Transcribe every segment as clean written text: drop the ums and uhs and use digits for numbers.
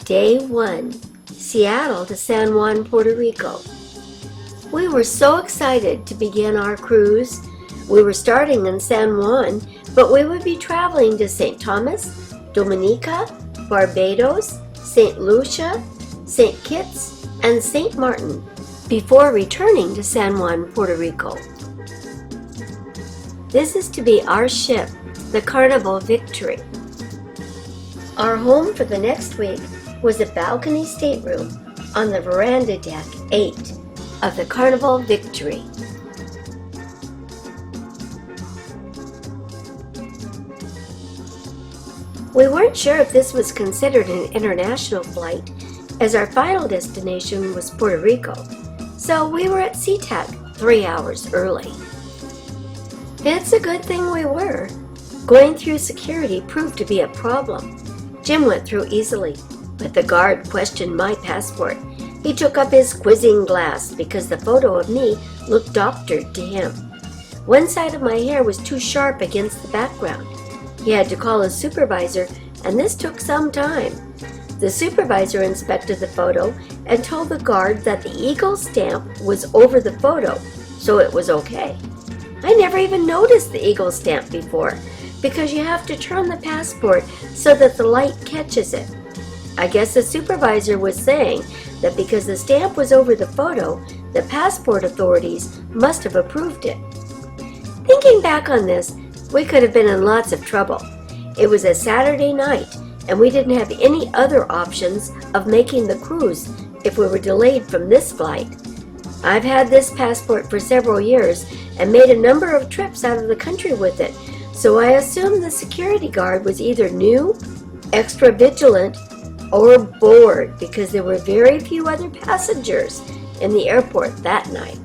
Day 1, Seattle to San Juan, Puerto Rico. We were so excited to begin our cruise. We were starting in San Juan, but we would be traveling to St. Thomas, Dominica, Barbados, St. Lucia, St. Kitts, and St. Martin before returning to San Juan, Puerto Rico. This is to be our ship, the Carnival Victory. Our home for the next week was a balcony stateroom on the veranda deck 8 of the Carnival Victory. We weren't sure if this was considered an international flight, as our final destination was Puerto Rico, so we were at SeaTac 3 hours early. It's a good thing we were. Going through security proved to be a problem. Jim went through easily, but the guard questioned my passport. He took up his quizzing glass because the photo of me looked doctored to him. One side of my hair was too sharp against the background. He had to call his supervisor, and this took some time. The supervisor inspected the photo and told the guard that the eagle stamp was over the photo, so it was okay. I never even noticed the eagle stamp before, because you have to turn the passport so that the light catches it. I guess the supervisor was saying that because the stamp was over the photo, the passport authorities must have approved it. Thinking back on this, we could have been in lots of trouble. It was a Saturday night, and we didn't have any other options of making the cruise if we were delayed from this flight. I've had this passport for several years and made a number of trips out of the country with it, so I assumed the security guard was either new, extra vigilant, or bored because there were very few other passengers in the airport that night.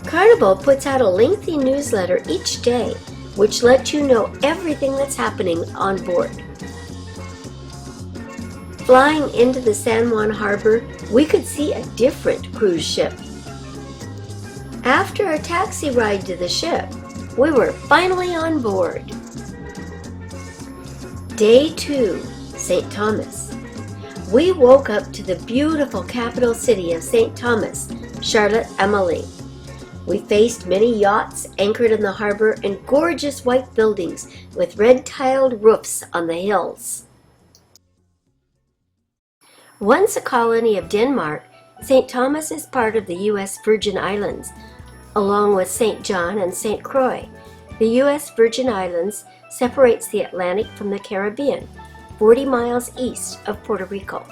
Carnival puts out a lengthy newsletter each day, which lets you know everything that's happening on board. Flying into the San Juan harbor, we could see a different cruise ship. After a taxi ride to the ship, we were finally on board. Day 2, St. Thomas. We woke up to the beautiful capital city of St. Thomas, Charlotte-Amalie. We faced many yachts anchored in the harbor and gorgeous white buildings with red-tiled roofs on the hills. Once a colony of Denmark, St. Thomas is part of the U.S. Virgin Islands, along with St. John and St. Croix. The U.S. Virgin Islands separates the Atlantic from the Caribbean, 40 miles east of Puerto Rico.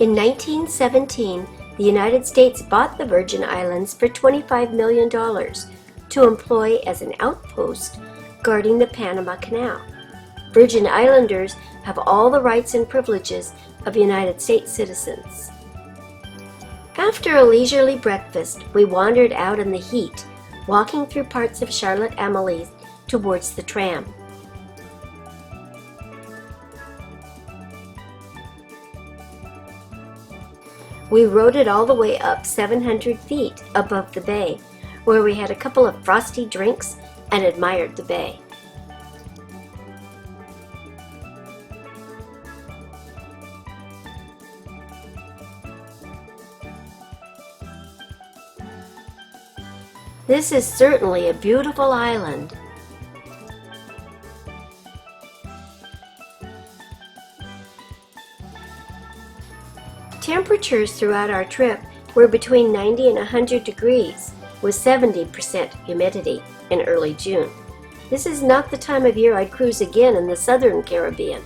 In 1917, the United States bought the Virgin Islands for $25 million to employ as an outpost guarding the Panama Canal. Virgin Islanders have all the rights and privileges of United States citizens. After a leisurely breakfast, we wandered out in the heat, walking through parts of Charlotte-Amalie towards the tram. We rode it all the way up 700 feet above the bay, where we had a couple of frosty drinks and admired the bay. This is certainly a beautiful island. Temperatures throughout our trip were between 90 and 100 degrees, with 70% humidity in early June. This is not the time of year I'd cruise again in the southern Caribbean.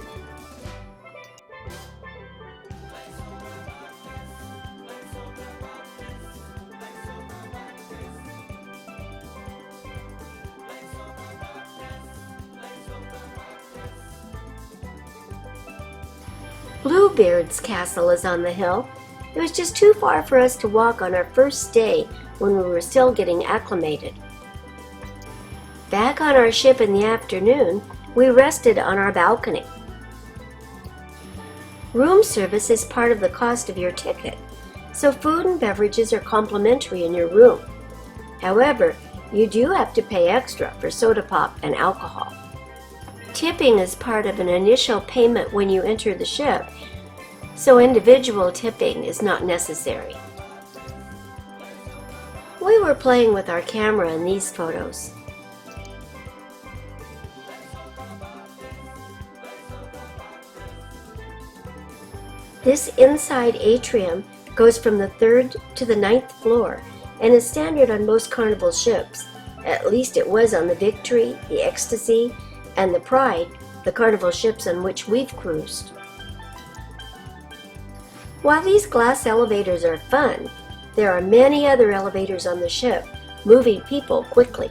Bluebeard's castle is on the hill. It was just too far for us to walk on our first day when we were still getting acclimated. Back on our ship in the afternoon, we rested on our balcony. Room service is part of the cost of your ticket, so food and beverages are complimentary in your room. However, you do have to pay extra for soda pop and alcohol. Tipping is part of an initial payment when you enter the ship, so individual tipping is not necessary. We were playing with our camera in these photos. This inside atrium goes from the 3rd to the 9th floor and is standard on most Carnival ships. At least it was on the Victory, the Ecstasy, and the Pride, the Carnival ships on which we've cruised. While these glass elevators are fun, there are many other elevators on the ship, moving people quickly.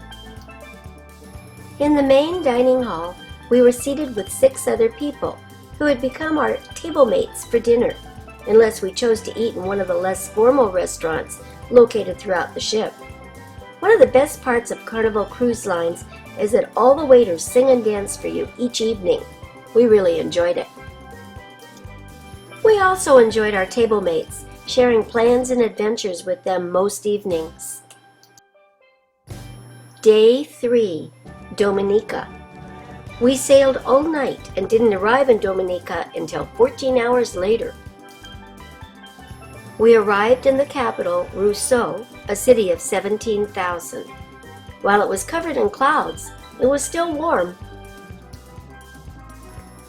In the main dining hall, we were seated with 6 other people who had become our table mates for dinner, unless we chose to eat in one of the less formal restaurants located throughout the ship. One of the best parts of Carnival Cruise Lines is that all the waiters sing and dance for you each evening. We really enjoyed it. We also enjoyed our table mates, sharing plans and adventures with them most evenings. Day 3, Dominica. We sailed all night and didn't arrive in Dominica until 14 hours later. We arrived in the capital, Rousseau, a city of 17,000. While it was covered in clouds, it was still warm.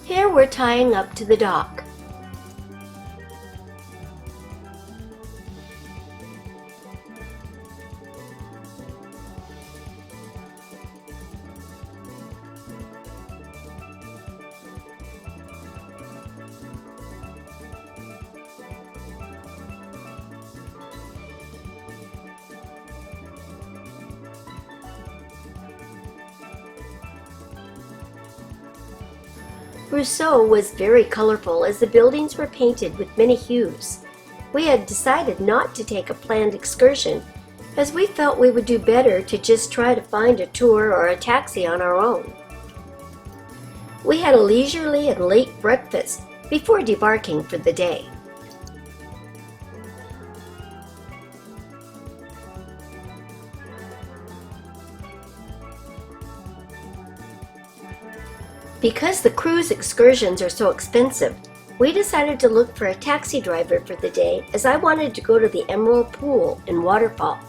Here we're tying up to the dock. Rousseau was very colorful as the buildings were painted with many hues. We had decided not to take a planned excursion as we felt we would do better to just try to find a tour or a taxi on our own. We had a leisurely and late breakfast before debarking for the day. Because the cruise excursions are so expensive, we decided to look for a taxi driver for the day as I wanted to go to the Emerald Pool and Waterfall.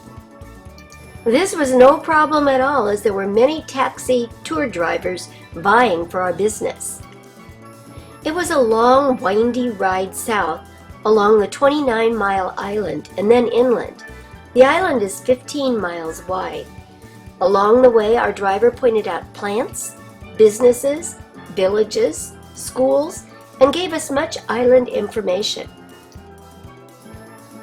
This was no problem at all as there were many taxi tour drivers vying for our business. It was a long, windy ride south along the 29-mile island and then inland. The island is 15 miles wide. Along the way, our driver pointed out plants, businesses, villages, schools, and gave us much island information.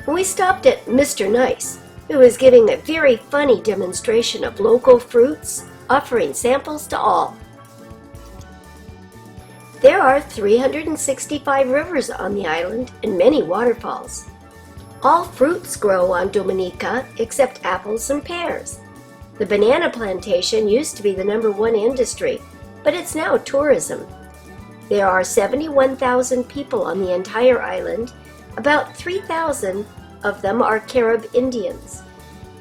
We stopped at Mr. Nice, who was giving a very funny demonstration of local fruits, offering samples to all. There are 365 rivers on the island and many waterfalls. All fruits grow on Dominica except apples and pears. The banana plantation used to be the #1 industry, but it's now tourism. There are 71,000 people on the entire island. About 3,000 of them are Carib Indians.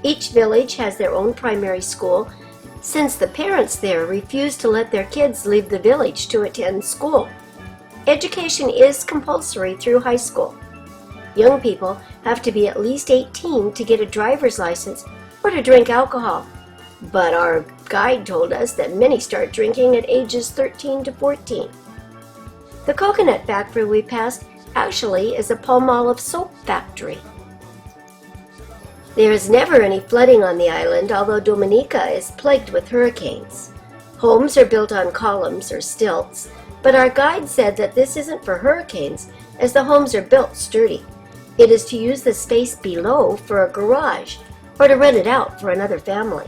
Each village has their own primary school, since the parents there refuse to let their kids leave the village to attend school. Education is compulsory through high school. Young people have to be at least 18 to get a driver's license or to drink alcohol. But our guide told us that many start drinking at ages 13 to 14. The coconut factory we passed actually is a Palmolive soap factory. There is never any flooding on the island, although Dominica is plagued with hurricanes. Homes are built on columns or stilts, but our guide said that this isn't for hurricanes, as the homes are built sturdy. It is to use the space below for a garage or to rent it out for another family.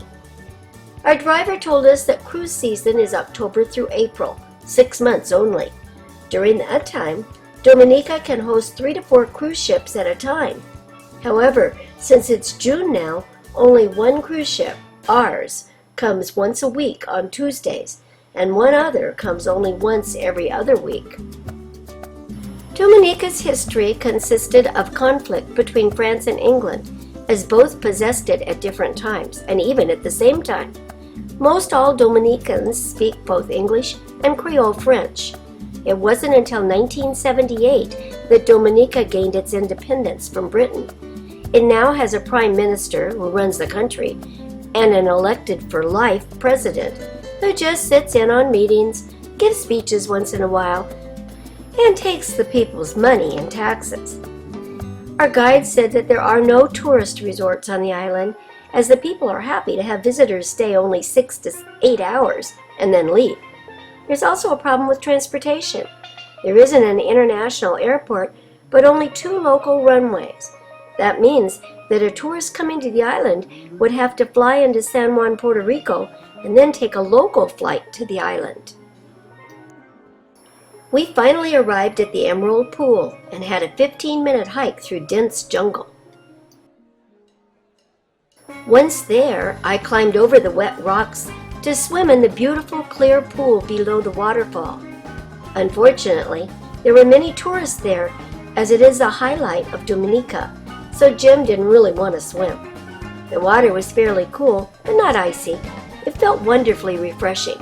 Our driver told us that cruise season is October through April, 6 months only. During that time, Dominica can host 3 to 4 cruise ships at a time. However, since it's June now, only one cruise ship, ours, comes once a week on Tuesdays, and one other comes only once every other week. Dominica's history consisted of conflict between France and England, as both possessed it at different times, and even at the same time. Most all Dominicans speak both English and Creole French. It wasn't until 1978 that Dominica gained its independence from Britain. It now has a prime minister who runs the country and an elected for life president who just sits in on meetings, gives speeches once in a while, and takes the people's money in taxes. Our guide said that there are no tourist resorts on the island, as the people are happy to have visitors stay only 6 to 8 hours and then leave. There's also a problem with transportation. There isn't an international airport, but only 2 local runways. That means that a tourist coming to the island would have to fly into San Juan, Puerto Rico, and then take a local flight to the island. We finally arrived at the Emerald Pool and had a 15-minute hike through dense jungle. Once there, I climbed over the wet rocks to swim in the beautiful clear pool below the waterfall. Unfortunately, there were many tourists there, as it is a highlight of Dominica, so Jim didn't really want to swim. The water was fairly cool, but not icy. It felt wonderfully refreshing.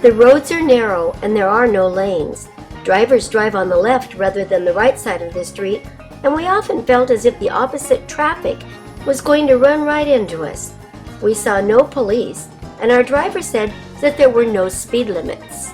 The roads are narrow and there are no lanes. Drivers drive on the left rather than the right side of the street, and we often felt as if the opposite traffic was going to run right into us. We saw no police, and our driver said that there were no speed limits.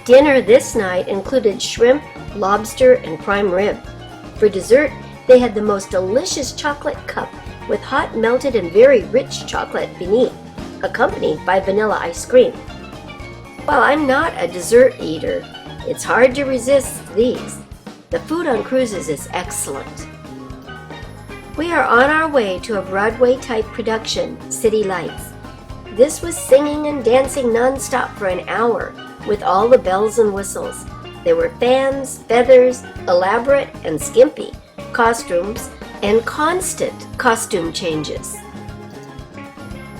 Dinner this night included shrimp, lobster, and prime rib. For dessert, they had the most delicious chocolate cup with hot melted and very rich chocolate beneath, accompanied by vanilla ice cream. While I'm not a dessert eater, it's hard to resist these. The food on cruises is excellent. We are on our way to a Broadway-type production, City Lights. This was singing and dancing non-stop for an hour, with all the bells and whistles. There were fans, feathers, elaborate and skimpy costumes, and constant costume changes.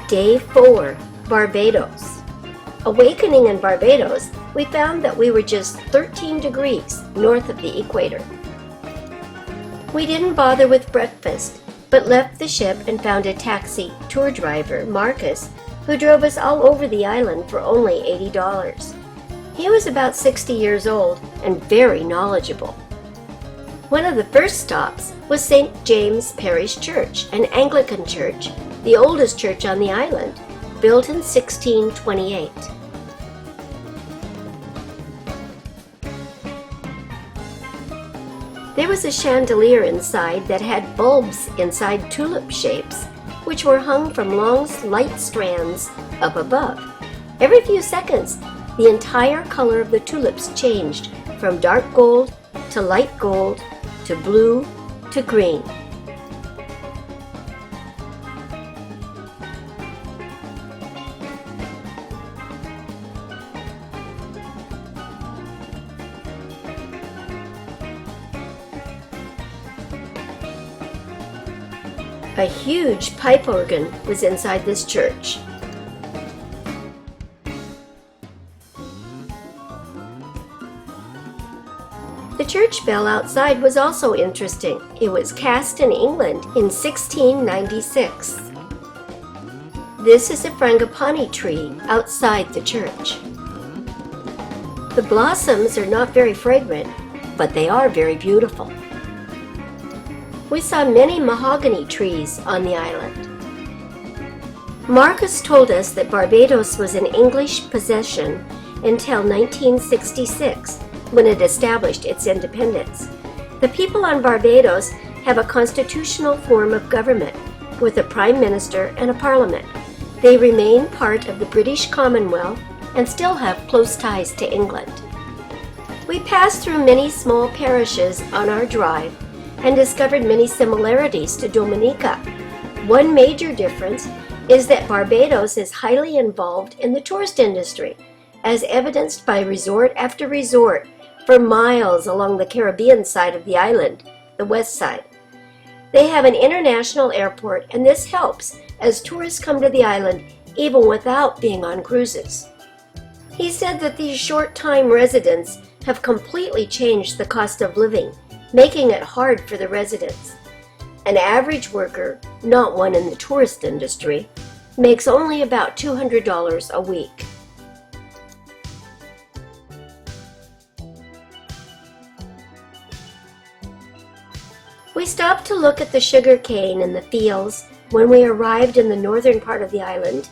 Day 4, Barbados. Awakening in Barbados, we found that we were just 13 degrees north of the equator. We didn't bother with breakfast, but left the ship and found a taxi tour driver, Marcus, who drove us all over the island for only $80. He was about 60 years old and very knowledgeable. One of the first stops was St. James Parish Church, an Anglican church, the oldest church on the island, built in 1628. There was a chandelier inside that had bulbs inside tulip shapes, which were hung from long light strands up above. Every few seconds, the entire color of the tulips changed from dark gold to light gold to blue to green. A huge pipe organ was inside this church. The church bell outside was also interesting. It was cast in England in 1696. This is a frangipani tree outside the church. The blossoms are not very fragrant, but they are very beautiful. We saw many mahogany trees on the island. Marcus told us that Barbados was an English possession until 1966, when it established its independence. The people on Barbados have a constitutional form of government with a prime minister and a parliament. They remain part of the British Commonwealth and still have close ties to England. We passed through many small parishes on our drive and discovered many similarities to Dominica. One major difference is that Barbados is highly involved in the tourist industry, as evidenced by resort after resort for miles along the Caribbean side of the island, the west side. They have an international airport, and this helps as tourists come to the island even without being on cruises. He said that these short-time residents have completely changed the cost of living, making it hard for the residents. An average worker, not one in the tourist industry, makes only about $200 a week. We stopped to look at the sugar cane in the fields when we arrived in the northern part of the island.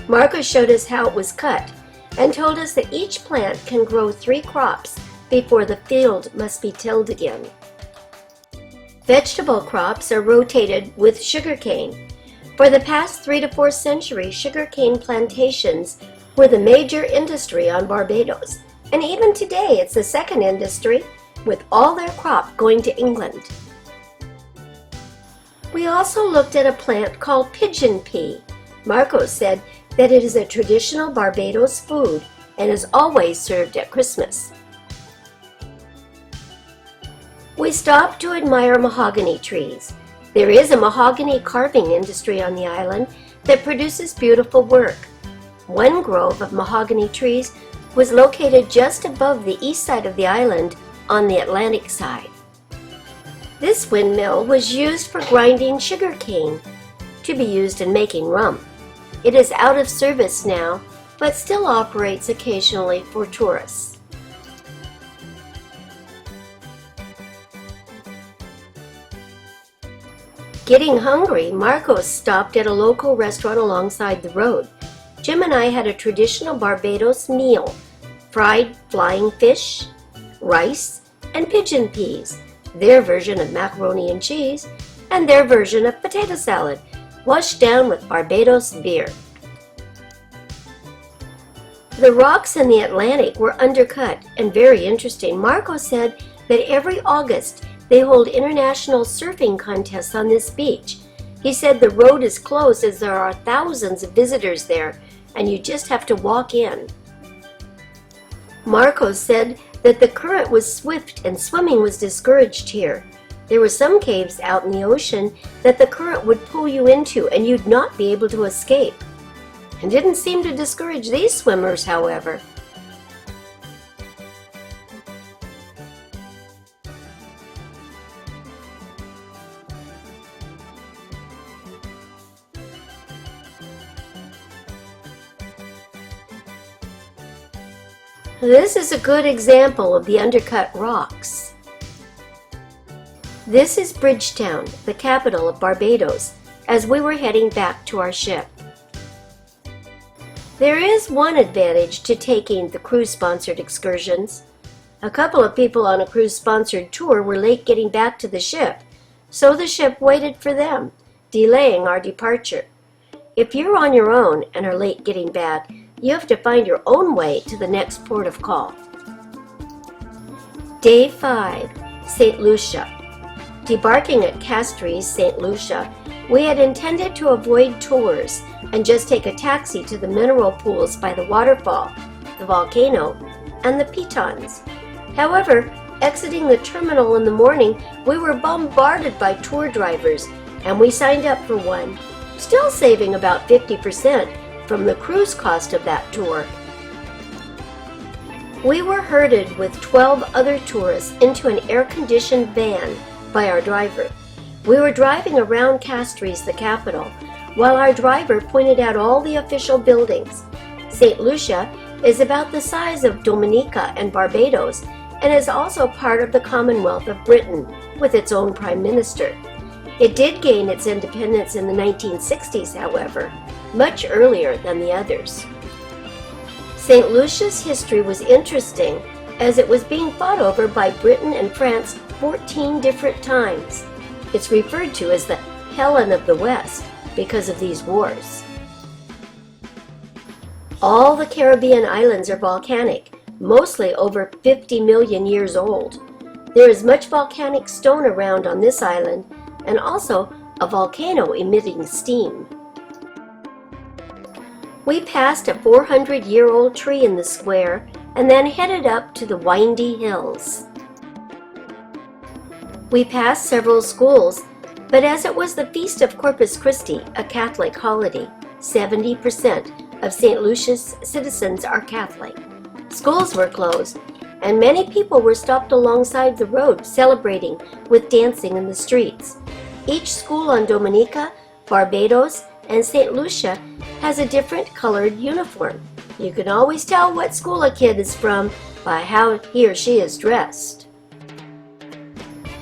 Marcus showed us how it was cut and told us that each plant can grow 3 crops before the field must be tilled again. Vegetable crops are rotated with sugarcane. For the past 3 to 4 centuries, sugarcane plantations were the major industry on Barbados, and even today it's the second industry, with all their crop going to England. We also looked at a plant called pigeon pea. Marcos said that it is a traditional Barbados food and is always served at Christmas. We stopped to admire mahogany trees. There is a mahogany carving industry on the island that produces beautiful work. One grove of mahogany trees was located just above the east side of the island on the Atlantic side. This windmill was used for grinding sugar cane to be used in making rum. It is out of service now, but still operates occasionally for tourists. Getting hungry, Marcos stopped at a local restaurant alongside the road. Jim and I had a traditional Barbados meal: fried flying fish, rice, and pigeon peas, their version of macaroni and cheese, and their version of potato salad, washed down with Barbados beer. The rocks in the Atlantic were undercut and very interesting. Marcos said that every August they hold international surfing contests on this beach. He said the road is closed as there are thousands of visitors there, and you just have to walk in. Marcos said that the current was swift and swimming was discouraged here. There were some caves out in the ocean that the current would pull you into and you'd not be able to escape. It didn't seem to discourage these swimmers, however. This is a good example of the undercut rocks. This is Bridgetown, the capital of Barbados, as we were heading back to our ship. There is one advantage to taking the cruise-sponsored excursions. A couple of people on a cruise-sponsored tour were late getting back to the ship, so the ship waited for them, delaying our departure. If you're on your own and are late getting back, you have to find your own way to the next port of call. Day 5, St. Lucia. Debarking at Castries, St. Lucia, we had intended to avoid tours and just take a taxi to the mineral pools by the waterfall, the volcano, and the pitons. However, exiting the terminal in the morning, we were bombarded by tour drivers, and we signed up for one, still saving about 50% from the cruise cost of that tour. We were herded with 12 other tourists into an air-conditioned van by our driver. We were driving around Castries, the capital, while our driver pointed out all the official buildings. St. Lucia is about the size of Dominica and Barbados and is also part of the Commonwealth of Britain with its own prime minister. It did gain its independence in the 1960s, however. much earlier than the others. St. Lucia's history was interesting as it was being fought over by Britain and France 14 different times. It's referred to as the Helen of the West because of these wars. All the Caribbean islands are volcanic, mostly over 50 million years old. There is much volcanic stone around on this island and also a volcano emitting steam. We passed a 400-year-old tree in the square and then headed up to the windy hills. We passed several schools, but as it was the feast of Corpus Christi, a Catholic holiday, 70% of St. Lucia's citizens are Catholic. Schools were closed, and many people were stopped alongside the road celebrating with dancing in the streets. Each school on Dominica, Barbados, and St. Lucia has a different colored uniform. You can always tell what school a kid is from by how he or she is dressed.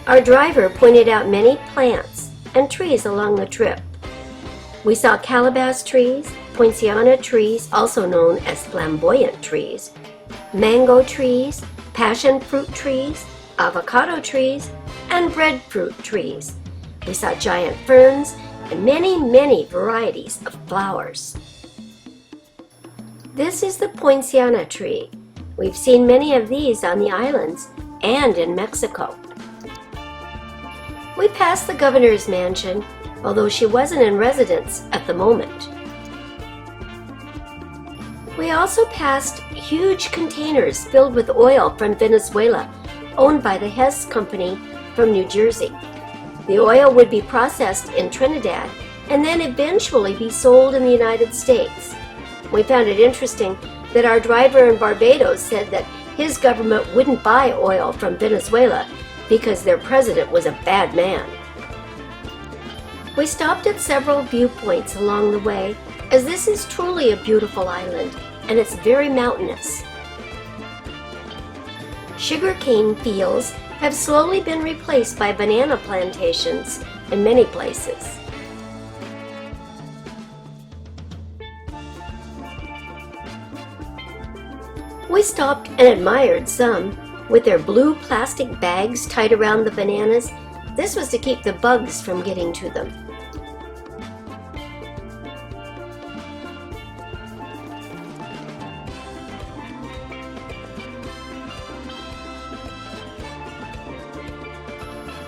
Our driver pointed out many plants and trees along the trip. We saw calabash trees, poinciana trees, also known as flamboyant trees, mango trees, passion fruit trees, avocado trees, and breadfruit trees. We saw giant ferns and many varieties of flowers. This is the poinciana tree. We've seen many of these on the islands and in Mexico. We passed the governor's mansion, although she wasn't in residence at the moment. We also passed huge containers filled with oil from Venezuela, owned by the Hess Company from New Jersey. The oil would be processed in Trinidad and then eventually be sold in the United States. We found it interesting that our driver in Barbados said that his government wouldn't buy oil from Venezuela because their president was a bad man. We stopped at several viewpoints along the way, as this is truly a beautiful island and it's very mountainous. Sugarcane fields have slowly been replaced by banana plantations in many places. We stopped and admired some with their blue plastic bags tied around the bananas. This was to keep the bugs from getting to them.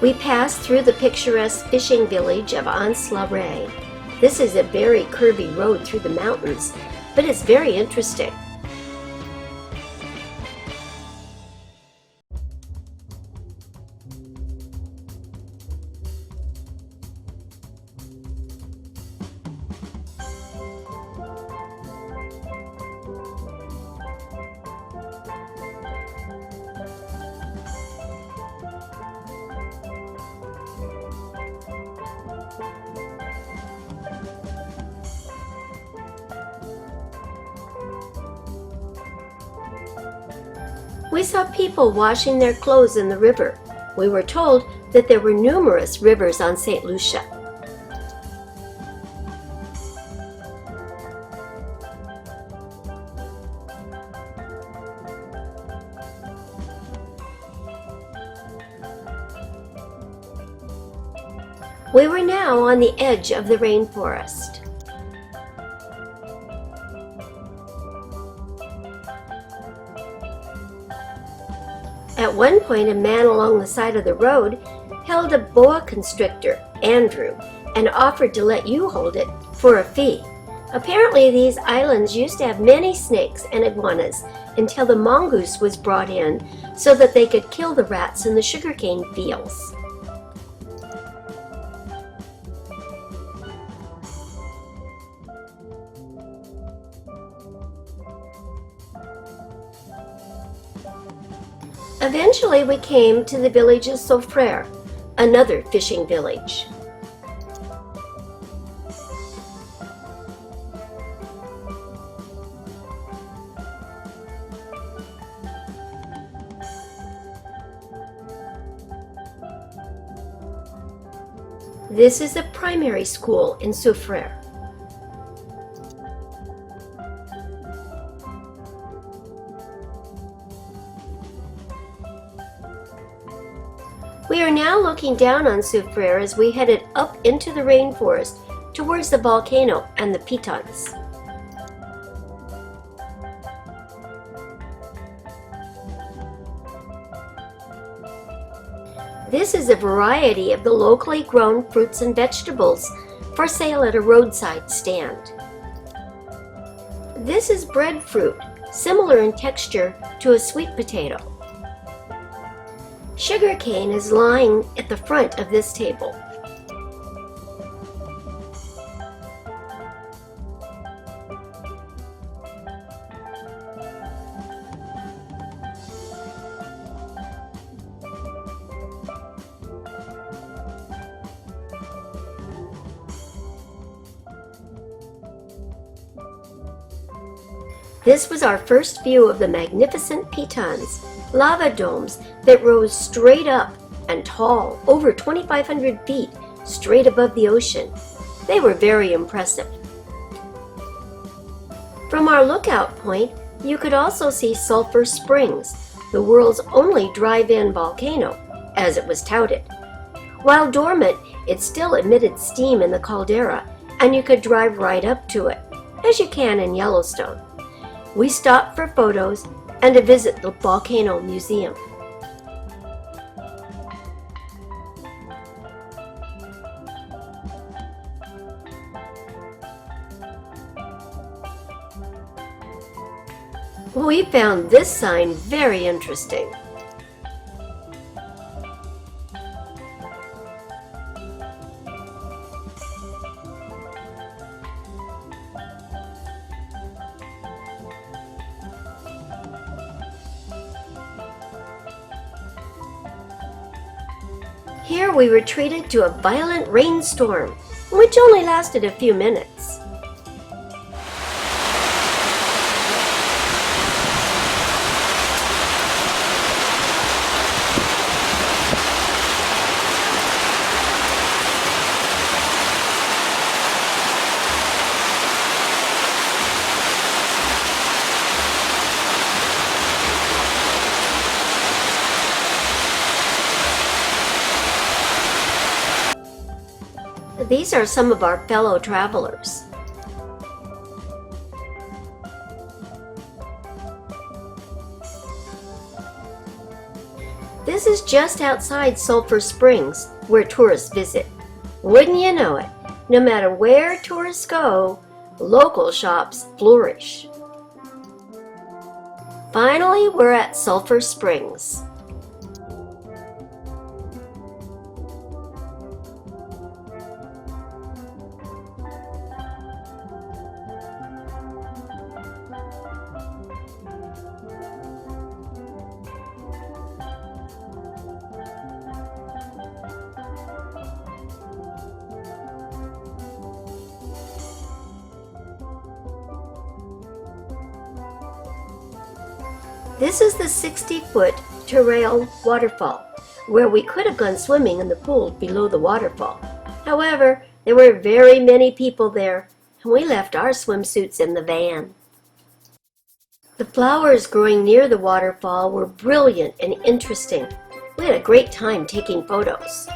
We passed through the picturesque fishing village of Anse-la-Raye. This is a very curvy road through the mountains, but it's very interesting. We saw people washing their clothes in the river. We were told that there were numerous rivers on St. Lucia. We were now on the edge of the rainforest. At one point, a man along the side of the road held a boa constrictor, Andrew, and offered to let you hold it for a fee. Apparently, these islands used to have many snakes and iguanas until the mongoose was brought in so that they could kill the rats in the sugarcane fields. Eventually, we came to the village of Soufrière, another fishing village. This is a primary school in Soufrière. We are now looking down on Soufriere as we headed up into the rainforest towards the volcano and the pitons. This is a variety of the locally grown fruits and vegetables for sale at a roadside stand. This is breadfruit, similar in texture to a sweet potato. Sugarcane is lying at the front of this table. This was our first view of the magnificent pitons, lava domes that rose straight up and tall, over 2,500 feet, straight above the ocean. They were very impressive. From our lookout point, you could also see Sulphur Springs, the world's only drive-in volcano, as it was touted. While dormant, it still emitted steam in the caldera, and you could drive right up to it, as you can in Yellowstone. We stopped for photos and to visit the Volcano Museum. We found this sign very interesting. Here we were treated to a violent rainstorm, which only lasted a few minutes. These are some of our fellow travelers. This is just outside Sulphur Springs, where tourists visit. Wouldn't you know it, no matter where tourists go, local shops flourish. Finally, we're at Sulphur Springs. This is the 60-foot Terrail waterfall, where we could have gone swimming in the pool below the waterfall. However, there were very many people there, and we left our swimsuits in the van. The flowers growing near the waterfall were brilliant and interesting. We had a great time taking photos.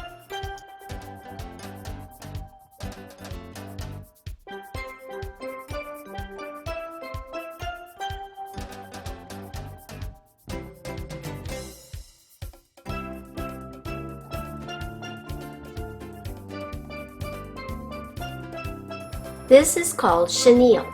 This is called chenille.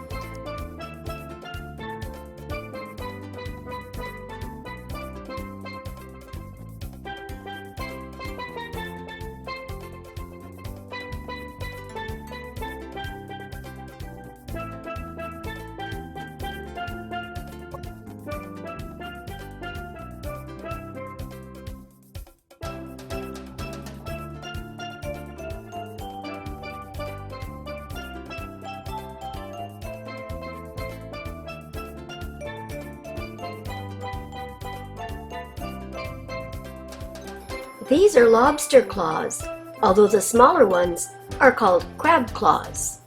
These are lobster claws, although the smaller ones are called crab claws.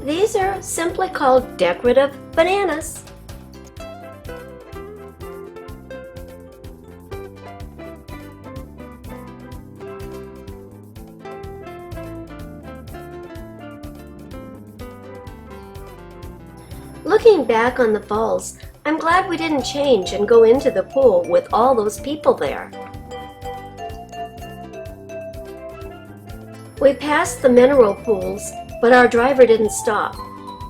These are simply called decorative bananas. Looking back on the falls, I'm glad we didn't change and go into the pool with all those people there. We passed the mineral pools, but our driver didn't stop.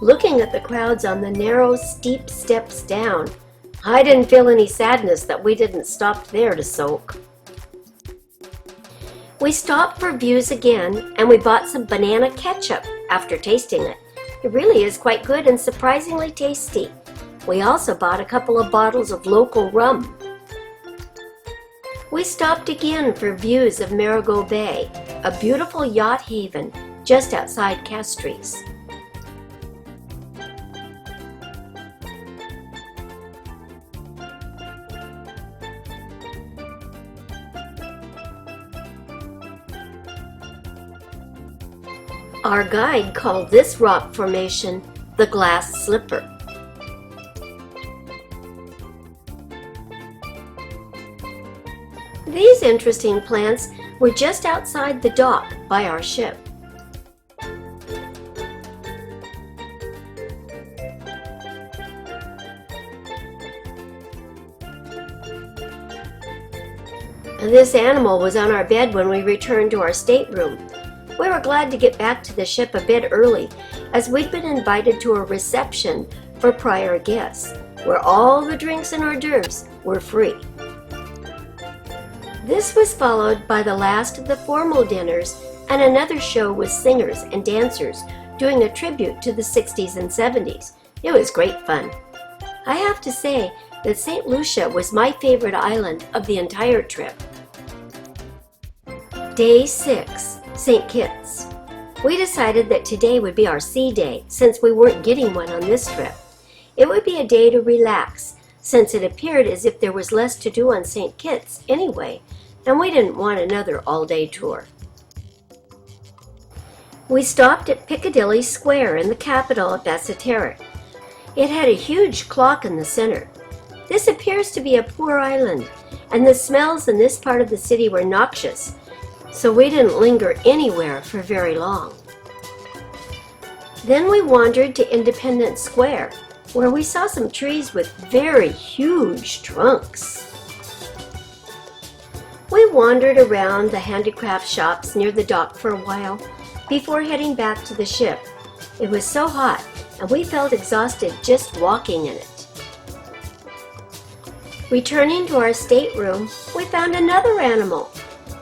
Looking at the crowds on the narrow, steep steps down, I didn't feel any sadness that we didn't stop there to soak. We stopped for views again, and we bought some banana ketchup after tasting it. It really is quite good and surprisingly tasty. We also bought a couple of bottles of local rum. We stopped again for views of Marigot Bay, a beautiful yacht haven just outside Castries. Our guide called this rock formation the Glass Slipper. These interesting plants were just outside the dock by our ship. This animal was on our bed when we returned to our stateroom. We were glad to get back to the ship a bit early, as we'd been invited to a reception for prior guests, where all the drinks and hors d'oeuvres were free. This was followed by the last of the formal dinners and another show with singers and dancers doing a tribute to the 60s and 70s. It was great fun. I have to say that St. Lucia was my favorite island of the entire trip. Day 6. St. Kitts. We decided that today would be our sea day since we weren't getting one on this trip. It would be a day to relax since it appeared as if there was less to do on St. Kitts anyway, and we didn't want another all-day tour. We stopped at Piccadilly Square in the capital of Basseterre. It had a huge clock in the center. This appears to be a poor island, and the smells in this part of the city were noxious, so we didn't linger anywhere for very long. Then we wandered to Independence Square, where we saw some trees with very huge trunks. We wandered around the handicraft shops near the dock for a while before heading back to the ship. It was so hot, and we felt exhausted just walking in it. Returning to our stateroom, we found another animal.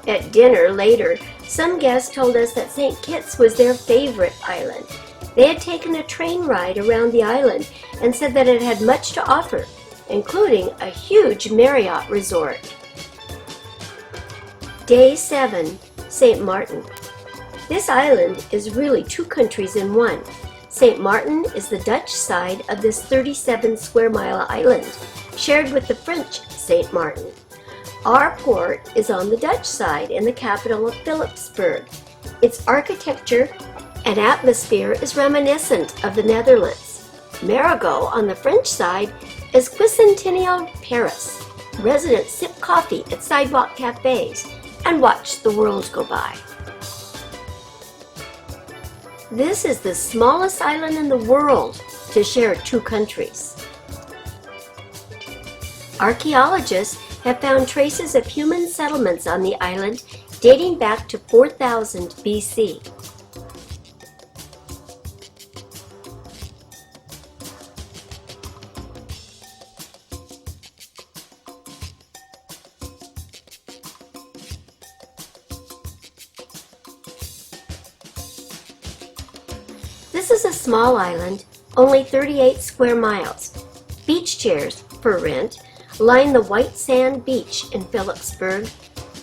At dinner later, some guests told us that St. Kitts was their favorite island. They had taken a train ride around the island and said that it had much to offer, including a huge Marriott resort. Day 7. St. Martin. This island is really two countries in one. St. Martin is the Dutch side of this 37 square mile island, shared with the French St. Martin. Our port is on the Dutch side in the capital of Philipsburg. Its architecture and atmosphere is reminiscent of the Netherlands. Marigot on the French side is Quincentennial Paris. Residents sip coffee at sidewalk cafes and watch the world go by. This is the smallest island in the world to share two countries. Archaeologists have found traces of human settlements on the island dating back to 4000 BC. This is a small island, only 38 square miles. Beach chairs, for rent, line the white sand beach in Philipsburg.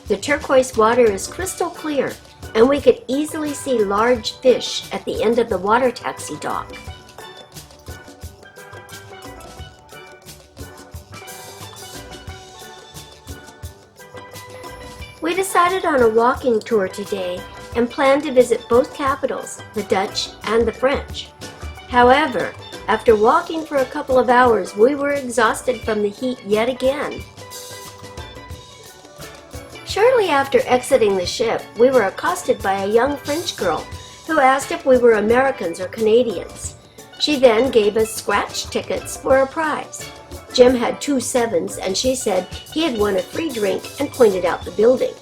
The turquoise water is crystal clear, and we could easily see large fish at the end of the water taxi dock. We decided on a walking tour today and planned to visit both capitals, the Dutch and the French. However, after walking for a couple of hours, we were exhausted from the heat yet again. Shortly after exiting the ship, we were accosted by a young French girl who asked if we were Americans or Canadians. She then gave us scratch tickets for a prize. Jim had 2 7s, and she said he had won a free drink and pointed out the building.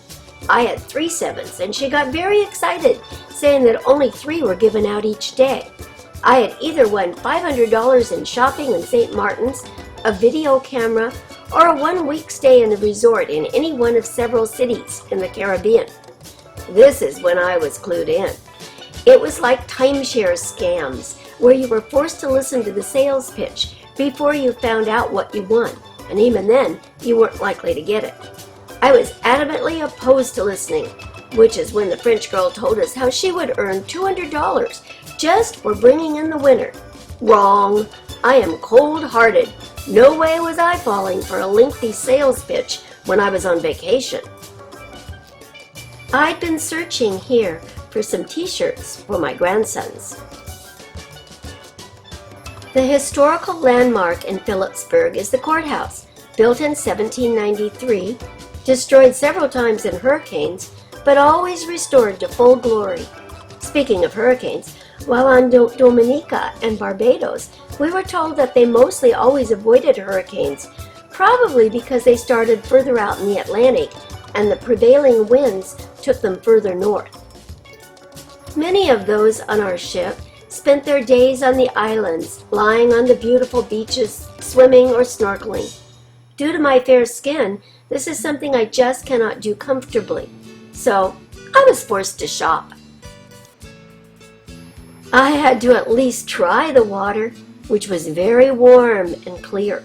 I had 3 7s, and she got very excited, saying that only 3 were given out each day. I had either won $500 in shopping in St. Martin's, a video camera, or a 1-week stay in the resort in any one of several cities in the Caribbean. This is when I was clued in. It was like timeshare scams, where you were forced to listen to the sales pitch before you found out what you won, and even then, you weren't likely to get it. I was adamantly opposed to listening, which is when the French girl told us how she would earn $200 just for bringing in the winner. Wrong. I am cold-hearted. No way was I falling for a lengthy sales pitch when I was on vacation. I'd been searching here for some t-shirts for my grandsons. The historical landmark in Phillipsburg is the courthouse, built in 1793, destroyed several times in hurricanes, but always restored to full glory. Speaking of hurricanes, while on Dominica and Barbados, we were told that they mostly always avoided hurricanes, probably because they started further out in the Atlantic and the prevailing winds took them further north. Many of those on our ship spent their days on the islands, lying on the beautiful beaches, swimming or snorkeling. Due to my fair skin, this is something I just cannot do comfortably, so I was forced to shop. I had to at least try the water, which was very warm and clear.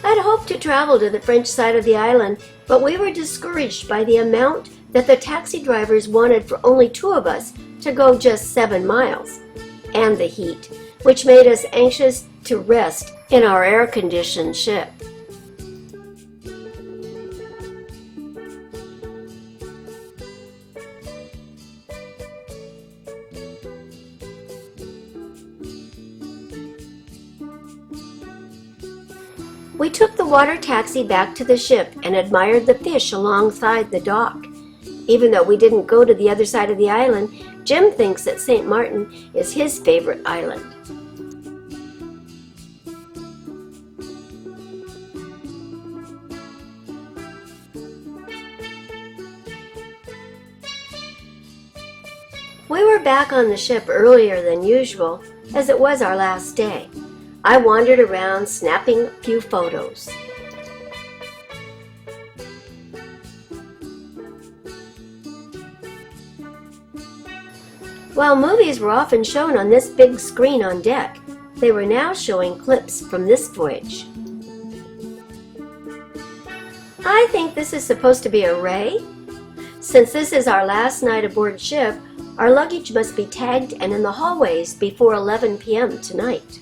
I'd hoped to travel to the French side of the island, but we were discouraged by the amount that the taxi drivers wanted for only 2 of us to go just 7 miles, and the heat, which made us anxious to rest in our air-conditioned ship. We took the water taxi back to the ship and admired the fish alongside the dock. Even though we didn't go to the other side of the island, Jim thinks that St. Martin is his favorite island. We were back on the ship earlier than usual, as it was our last day. I wandered around snapping a few photos. While movies were often shown on this big screen on deck, they were now showing clips from this voyage. I think this is supposed to be a ray. Since this is our last night aboard ship, our luggage must be tagged and in the hallways before 11 p.m. tonight.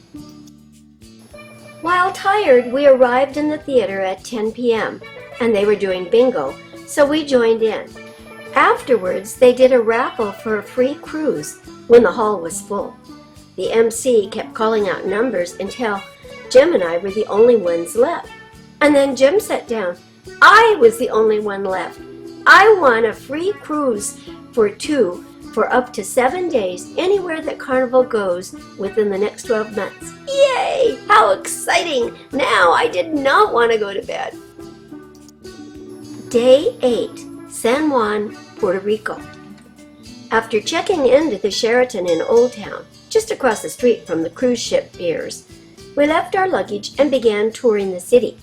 While tired, we arrived in the theater at 10 p.m., and they were doing bingo, so we joined in. Afterwards, they did a raffle for a free cruise when the hall was full. The MC kept calling out numbers until Jim and I were the only ones left. And then Jim sat down. I was the only one left. I won a free cruise for 2 for up to 7 days anywhere that Carnival goes within the next 12 months. Yay! How exciting! Now I did not want to go to bed. Day 8, San Juan, Puerto Rico. After checking into the Sheraton in Old Town, just across the street from the cruise ship piers, we left our luggage and began touring the city.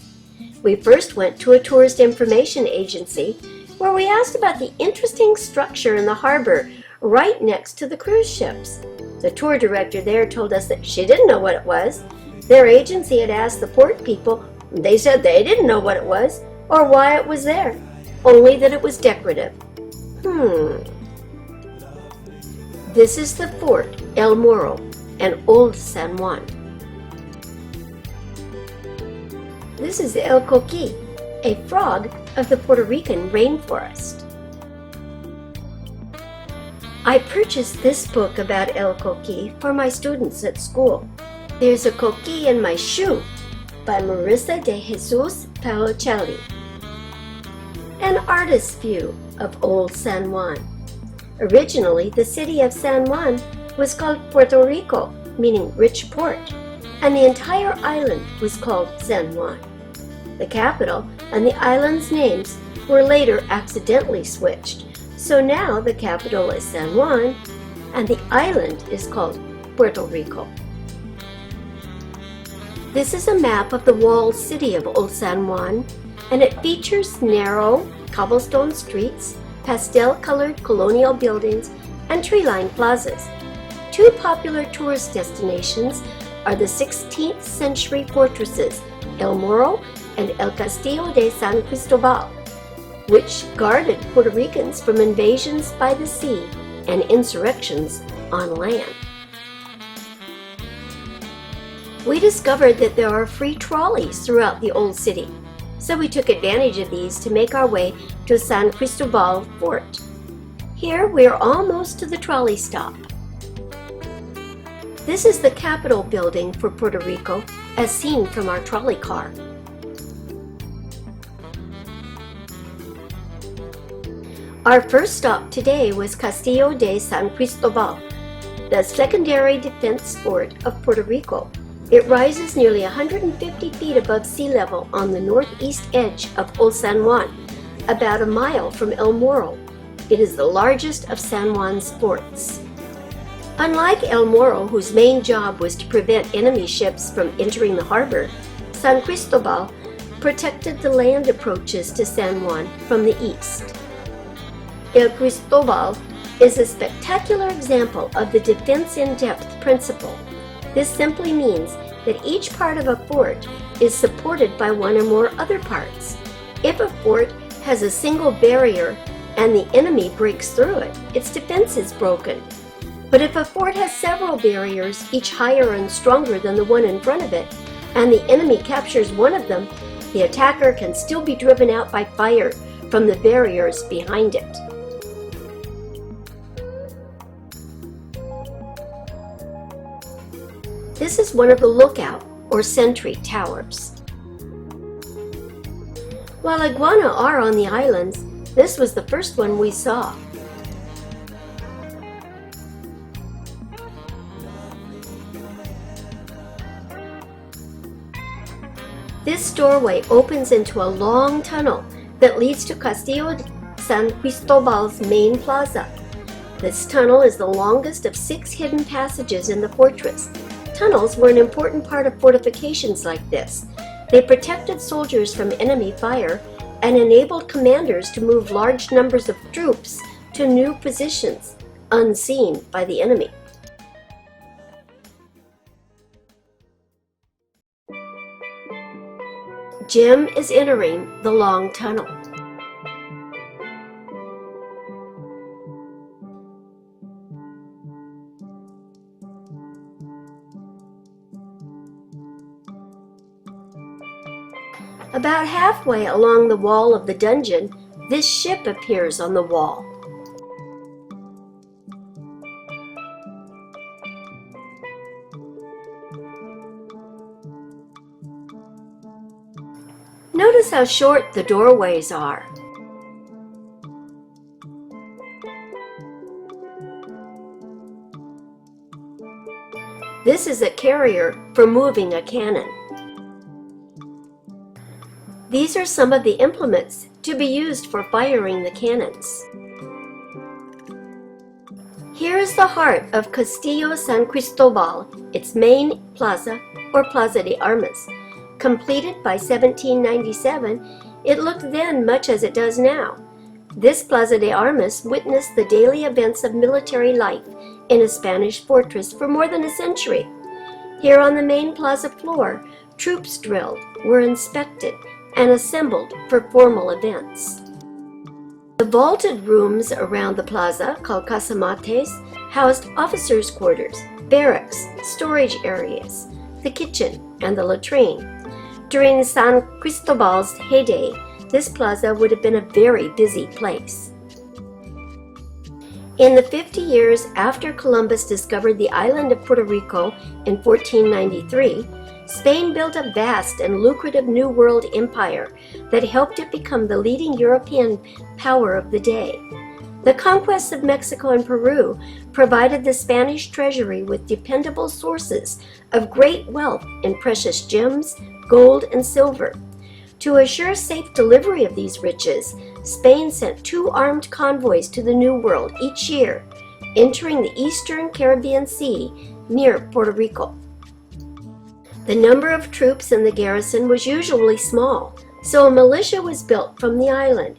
We first went to a tourist information agency where we asked about the interesting structure in the harbor right next to the cruise ships. The tour director there told us that she didn't know what it was. Their agency had asked the port people. They said they didn't know what it was or why it was there, only that it was decorative. This is the Fort El Morro and Old San Juan. This is El Coqui, a frog of the Puerto Rican rainforest. I purchased this book about El Coqui for my students at school. There's a coqui in my shoe by Marissa de Jesus Paocelli. An artist's view of Old San Juan. Originally, the city of San Juan was called Puerto Rico, meaning rich port, and the entire island was called San Juan. The capital and the island's names were later accidentally switched, so now the capital is San Juan and the island is called Puerto Rico. This is a map of the walled city of Old San Juan, and it features narrow cobblestone streets, pastel-colored colonial buildings, and tree-lined plazas. Two popular tourist destinations are the 16th century fortresses El Morro and El Castillo de San Cristobal, which guarded Puerto Ricans from invasions by the sea and insurrections on land. We discovered that there are free trolleys throughout the old city, so we took advantage of these to make our way to San Cristobal Fort. Here we are almost to the trolley stop. This is the Capitol building for Puerto Rico as seen from our trolley car. Our first stop today was Castillo de San Cristobal, the secondary defense fort of Puerto Rico. It rises nearly 150 feet above sea level on the northeast edge of Old San Juan, about a mile from El Morro. It is the largest of San Juan's forts. Unlike El Morro, whose main job was to prevent enemy ships from entering the harbor, San Cristobal protected the land approaches to San Juan from the east. El Cristobal is a spectacular example of the defense-in-depth principle. This simply means that each part of a fort is supported by one or more other parts. If a fort has a single barrier and the enemy breaks through it, its defense is broken. But if a fort has several barriers, each higher and stronger than the one in front of it, and the enemy captures one of them, the attacker can still be driven out by fire from the barriers behind it. This is one of the lookout or sentry towers. While iguana are on the islands, this was the first one we saw. This doorway opens into a long tunnel that leads to Castillo de San Cristobal's main plaza. This tunnel is the longest of 6 hidden passages in the fortress. Tunnels were an important part of fortifications like this. They protected soldiers from enemy fire and enabled commanders to move large numbers of troops to new positions, unseen by the enemy. Jim is entering the long tunnel. About halfway along the wall of the dungeon, this ship appears on the wall. Notice how short the doorways are. This is a carrier for moving a cannon. These are some of the implements to be used for firing the cannons. Here is the heart of Castillo San Cristobal, its main plaza or Plaza de Armas. Completed by 1797, it looked then much as it does now. This Plaza de Armas witnessed the daily events of military life in a Spanish fortress for more than a century. Here on the main plaza floor, troops drilled, were inspected, and assembled for formal events. The vaulted rooms around the plaza, called casamates, housed officers' quarters, barracks, storage areas, the kitchen, and the latrine. During San Cristobal's heyday, this plaza would have been a very busy place. In the 50 years after Columbus discovered the island of Puerto Rico in 1493, Spain built a vast and lucrative New World empire that helped it become the leading European power of the day. The conquests of Mexico and Peru provided the Spanish treasury with dependable sources of great wealth in precious gems, gold, and silver. To assure safe delivery of these riches, Spain sent 2 armed convoys to the New World each year, entering the eastern Caribbean Sea near Puerto Rico. The number of troops in the garrison was usually small, so a militia was built from the island.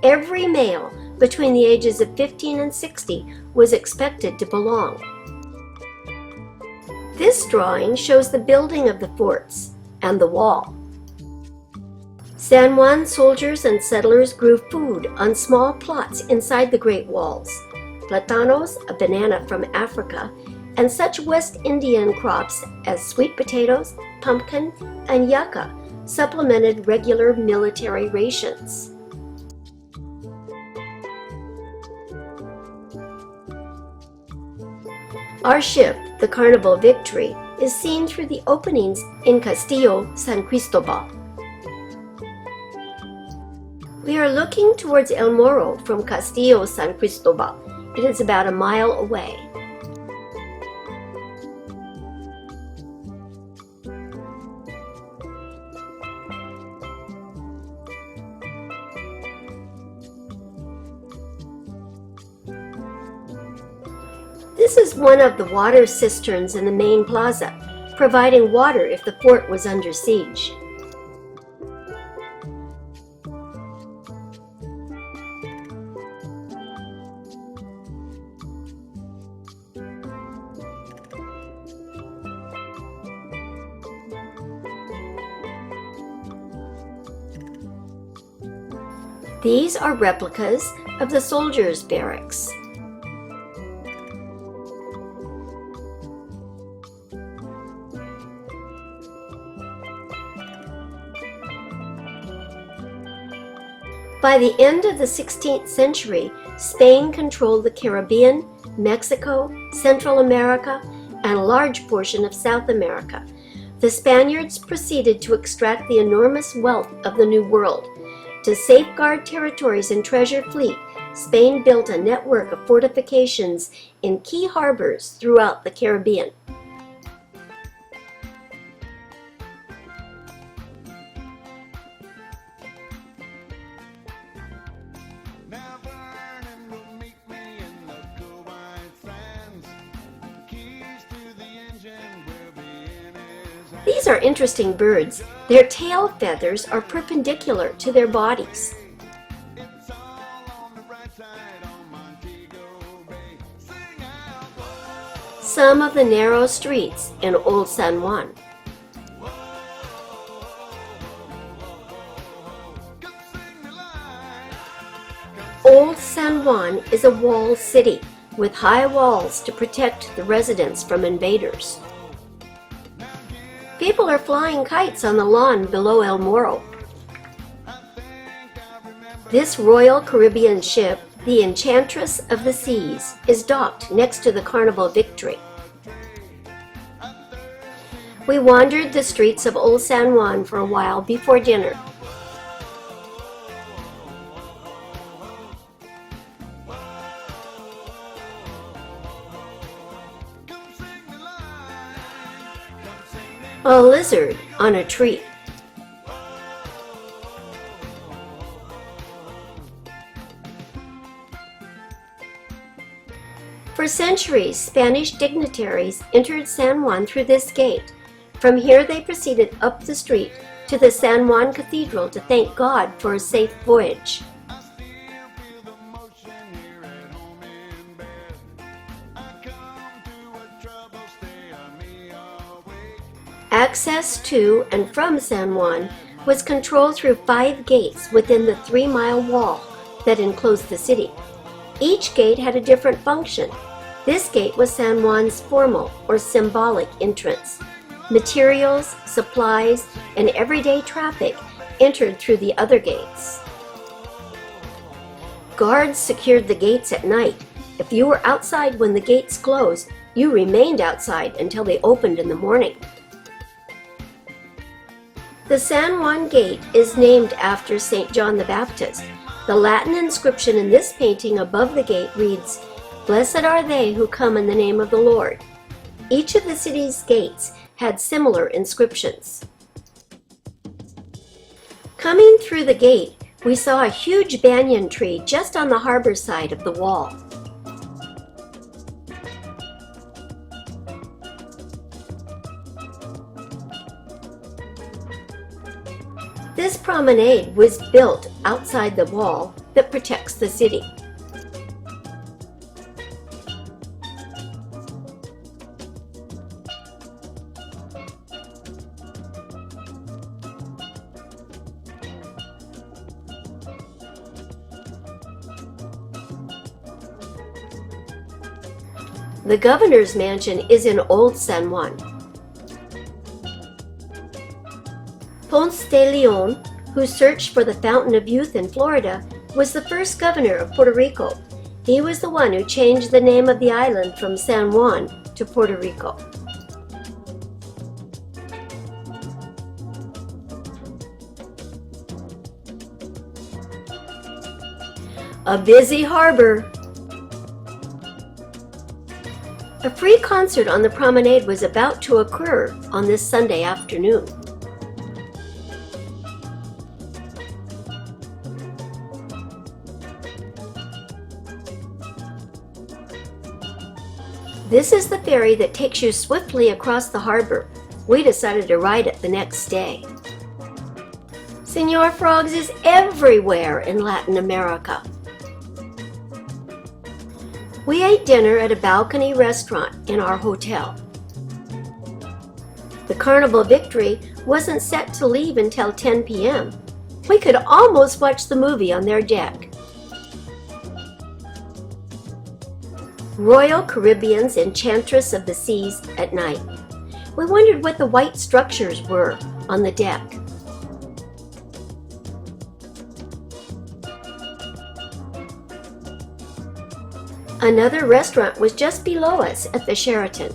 Every male between the ages of 15 and 60 was expected to belong. This drawing shows the building of the forts and the wall. San Juan soldiers and settlers grew food on small plots inside the Great Walls. Platanos, a banana from Africa, and such West Indian crops as sweet potatoes, pumpkin, and yucca supplemented regular military rations. Our ship, the Carnival Victory, is seen through the openings in Castillo San Cristobal. We are looking towards El Morro from Castillo San Cristobal. It is about a mile away. This is one of the water cisterns in the main plaza, providing water if the fort was under siege. These are replicas of the soldiers' barracks. By the end of the 16th century, Spain controlled the Caribbean, Mexico, Central America, and a large portion of South America. The Spaniards proceeded to extract the enormous wealth of the New World. To safeguard territories and treasure fleet, Spain built a network of fortifications in key harbors throughout the Caribbean. These are interesting birds. Their tail feathers are perpendicular to their bodies. Some of the narrow streets in Old San Juan. Old San Juan is a walled city with high walls to protect the residents from invaders. People are flying kites on the lawn below El Morro. This Royal Caribbean ship, the Enchantress of the Seas, is docked next to the Carnival Victory. We wandered the streets of Old San Juan for a while before dinner. A lizard on a tree. For centuries, Spanish dignitaries entered San Juan through this gate. From here they proceeded up the street to the San Juan Cathedral to thank God for a safe voyage. Access to and from San Juan was controlled through 5 gates within the 3-mile wall that enclosed the city. Each gate had a different function. This gate was San Juan's formal or symbolic entrance. Materials, supplies, and everyday traffic entered through the other gates. Guards secured the gates at night, If you were outside when the gates closed, you remained outside until they opened in the morning. The San Juan Gate is named after St. John the Baptist. The Latin inscription in this painting above the gate reads, "Blessed are they who come in the name of the Lord." Each of the city's gates had similar inscriptions. Coming through the gate, we saw a huge banyan tree just on the harbor side of the wall. This promenade was built outside the wall that protects the city. The governor's mansion is in Old San Juan. Ponce de Leon, who searched for the Fountain of Youth in Florida, was the first governor of Puerto Rico. He was the one who changed the name of the island from San Juan to Puerto Rico. A busy harbor. A free concert on the promenade was about to occur on this Sunday afternoon. This is the ferry that takes you swiftly across the harbor. We decided to ride it the next day. Señor Frogs is everywhere in Latin America. We ate dinner at a balcony restaurant in our hotel. The Carnival Victory wasn't set to leave until 10 p.m. We could almost watch the movie on their deck. Royal Caribbean's Enchantress of the Seas at night. We wondered what the white structures were on the deck. Another restaurant was just below us at the Sheraton.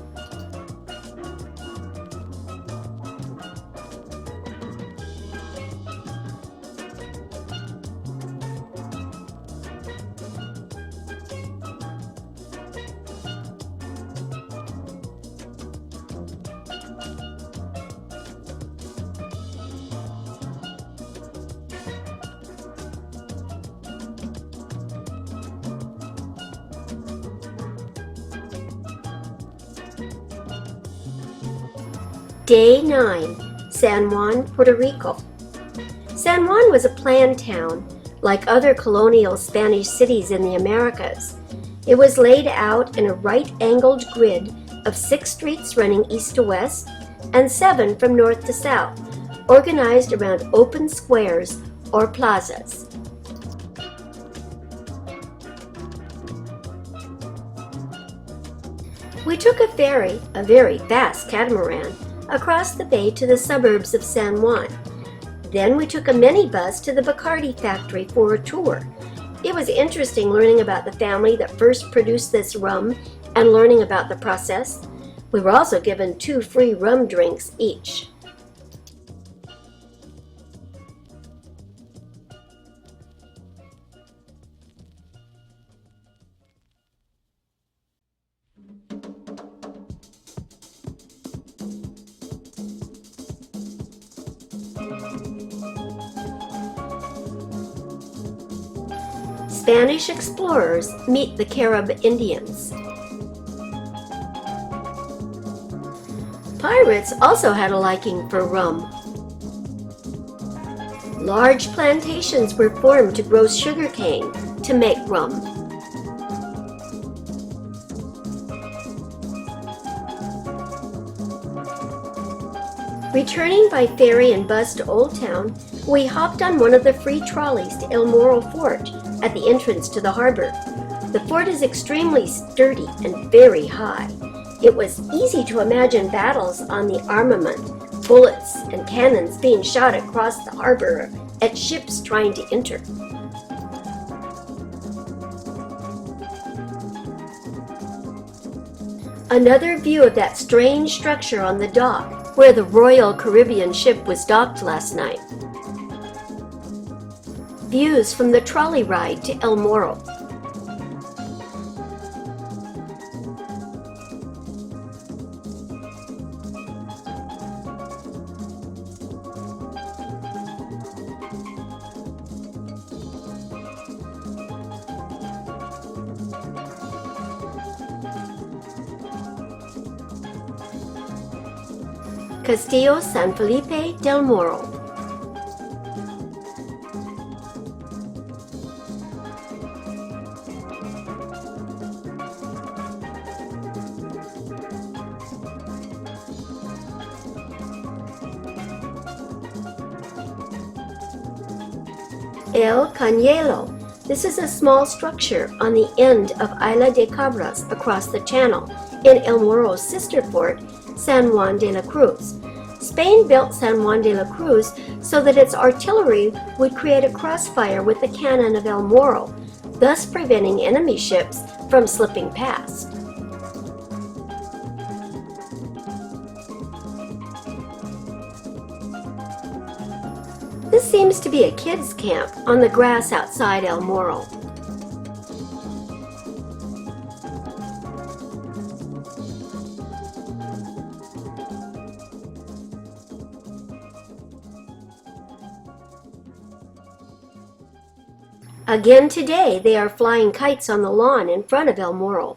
Day 9, San Juan, Puerto Rico. San Juan was a planned town, like other colonial Spanish cities in the Americas. It was laid out in a right-angled grid of 6 streets running east to west and 7 from north to south, organized around open squares or plazas. We took a ferry, a very fast catamaran, across the bay to the suburbs of San Juan. Then we took a minibus to the Bacardi factory for a tour. It was interesting learning about the family that first produced this rum and learning about the process. We were also given 2 free rum drinks each. Spanish explorers meet the Carib Indians. Pirates also had a liking for rum. Large plantations were formed to grow sugarcane to make rum. Returning by ferry and bus to Old Town, we hopped on one of the free trolleys to El Morro Fort at the entrance to the harbor. The fort is extremely sturdy and very high. It was easy to imagine battles on the armament, bullets and cannons being shot across the harbor at ships trying to enter. Another view of that strange structure on the dock where the Royal Caribbean ship was docked last night. Views from the trolley ride to El Morro. Castillo San Felipe del Morro. El Cañuelo. This is a small structure on the end of Isla de Cabras across the channel in El Morro's sister port, San Juan de la Cruz. Spain built San Juan de la Cruz so that its artillery would create a crossfire with the cannon of El Morro, thus preventing enemy ships from slipping past. This seems to be a kids' camp on the grass outside El Morro. Again today, they are flying kites on the lawn in front of El Morro.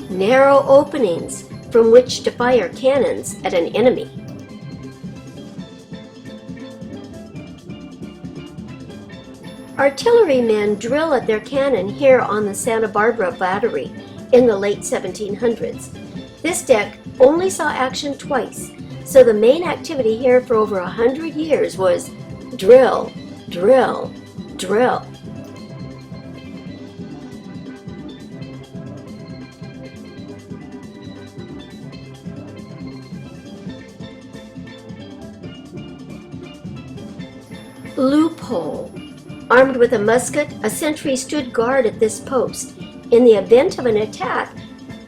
Narrow openings from which to fire cannons at an enemy. Artillerymen drill at their cannon here on the Santa Barbara Battery in the late 1700s. This deck only saw action twice, so the main activity here for over 100 years was drill, drill, drill. Loophole. Armed with a musket, a sentry stood guard at this post. In the event of an attack,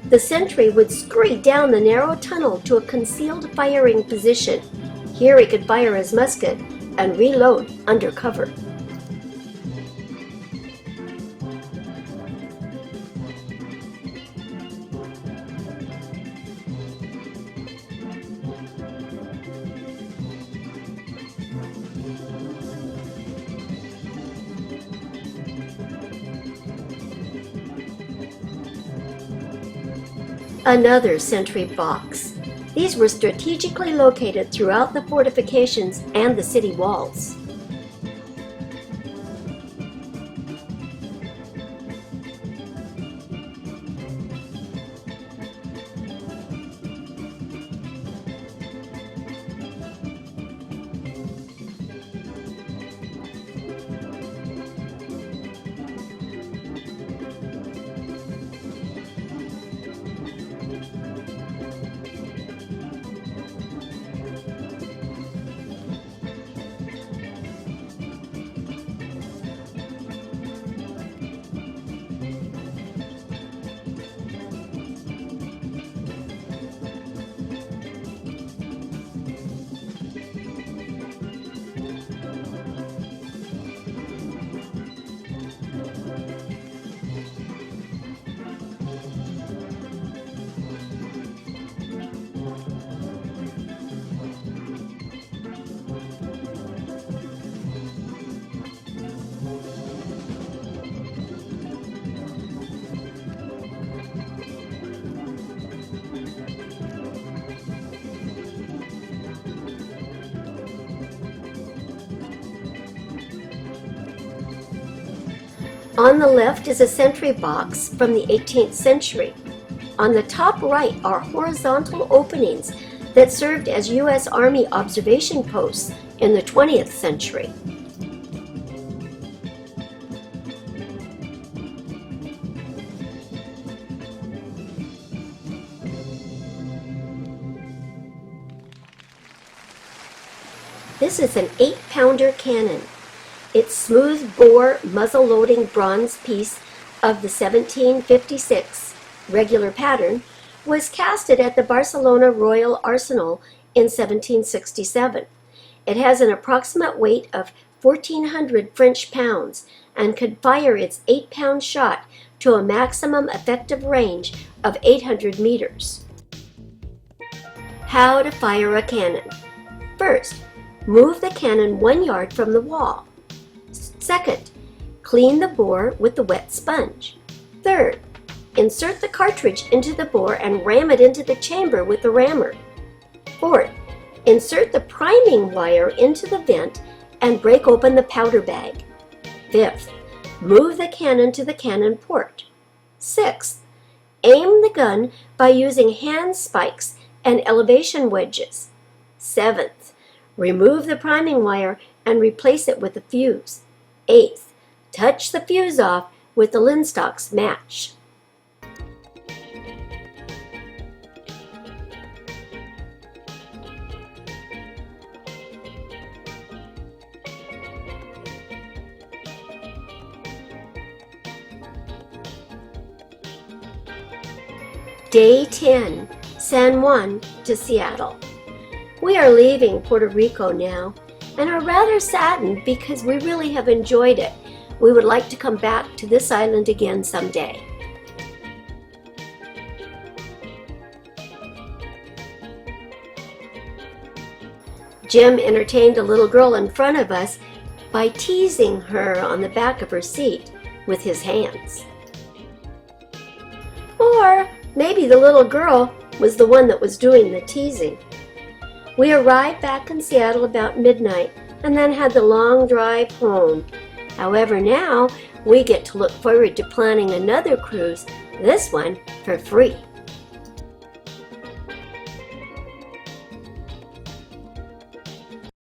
the sentry would scurry down the narrow tunnel to a concealed firing position. Here he could fire his musket and reload under cover. Another sentry box. These were strategically located throughout the fortifications and the city walls. On the left is a sentry box from the 18th century. On the top right are horizontal openings that served as U.S. Army observation posts in the 20th century. This is an 8-pounder cannon. Its smooth-bore, muzzle-loading bronze piece of the 1756 regular pattern was casted at the Barcelona Royal Arsenal in 1767. It has an approximate weight of 1,400 French pounds and could fire its 8-pound shot to a maximum effective range of 800 meters. How to fire a cannon. First, move the cannon 1 yard from the wall. Second, clean the bore with the wet sponge. Third, insert the cartridge into the bore and ram it into the chamber with the rammer. Fourth, insert the priming wire into the vent and break open the powder bag. Fifth, move the cannon to the cannon port. Sixth, aim the gun by using hand spikes and elevation wedges. Seventh, remove the priming wire and replace it with a fuse. Eighth, touch the fuse off with the linstocks match. Day 10, San Juan to Seattle. We are leaving Puerto Rico now and are rather saddened because we really have enjoyed it. We would like to come back to this island again someday. Jim entertained a little girl in front of us by teasing her on the back of her seat with his hands. Or maybe the little girl was the one that was doing the teasing. We arrived back in Seattle about midnight and then had the long drive home. However, now we get to look forward to planning another cruise, this one for free.